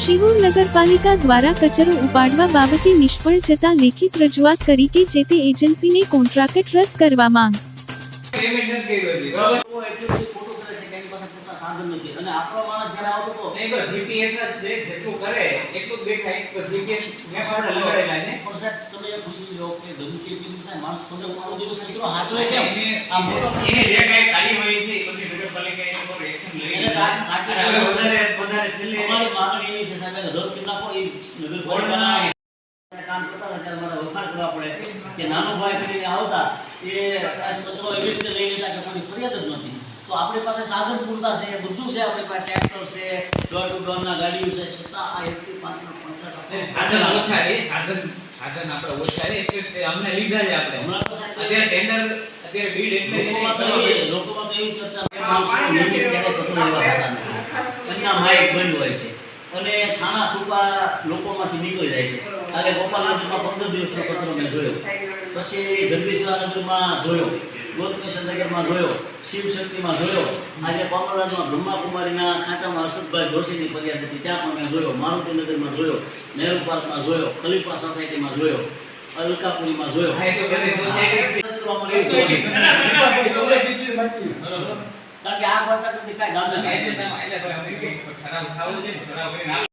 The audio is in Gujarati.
શિહોર નગરપાલિકા દ્વારા કચરો ઉપાડવા બાબતે નિષ્ફળ જતા લેખિત રજૂઆત કરી કે જે તે એજન્સીને કોન્ટ્રાક્ટ રદ કરવા માંગ. સાધન નથી અને આપણો માણસ જ્યારે આવતો તો નહીં તો જીપીએસ જ છે, જેટલું કરે એટલું જ દેખાય. તો જીપીએસ મેં સાડા લગાડેલા છે. પણ સાહેબ તમે એ સમજી લો કે ગંદકી એટલી બધી થાય, માણસ ખોટો ઉનાળો દિવસ કચરો હાચવે કેમ? આ મોટો એને જે કાંઈ કાર્ય હોય છે એ બધી નગરપાલિકા એના પર એક્શન લઈ એને વધારે છેલ્લે અમારી માંગણી એવી છે સાહેબ, રોડ કેટલા પર એ નગરપાલિકા કામ કરતા હતા ત્યારે મારે વખાણ કરવા પડે કે નાનો ભાઈ કરીને આવતા એ સાહેબ કચરો એવી રીતે લઈ લેતા કે કોઈ ફરિયાદ જ નથી. તો આપણી પાસે સાધન પૂરતા છે, બધું છે, આપણી પાસે ટ્રેક્ટર છે, ડોર ટુ ડોરના ગાડીઓ છે, છતાં આ 1 થી 5 નો કોન્ટ્રાક્ટ સાધન ઓછા છે, સાધન આપણે ઓછા છે એટલે અમને લીધા છે. આપણે હમણાં તો સાહેબ અત્યારે ટેન્ડર અત્યારે બીડ એટલે લોકોમાં તો એવી ચર્ચા કે માણસો નિયમિત ક્યારે કચરો લેવા જતા નથી. એમના માઇક બંધ હોય છે અને છાણા છૂપા લોકોમાંથી નીકળી જાય છે. આજે ગોપાલનગરમાં 15 દિવસનો કચરો મેં જોયો, પછી જગદીશનગરમાં જોયો, ગોતમેશનગરમાં જોયો, શિવશક્તિમાં જોયો, આજે કોમરરાજમાં બ્રહ્માકુમારીના ખાંચામાં હર્ષદભાઈ જોશીની ફરિયાદ હતી ત્યાં પણ મેં જોયો, મારુતિનગરમાં જોયો, નહેરુ પાર્કમાં જોયો, ખલીફા સોસાયટીમાં જોયો, અલકાપુરીમાં જોયો. આ તો બધી સોસાયટી કારણ કે આ કોન્ટ્રાક્ટથી કાંઈ ગામ એટલે ભાઈ અમે ઠરાવ થાવું છે, ઠરાવ કરીને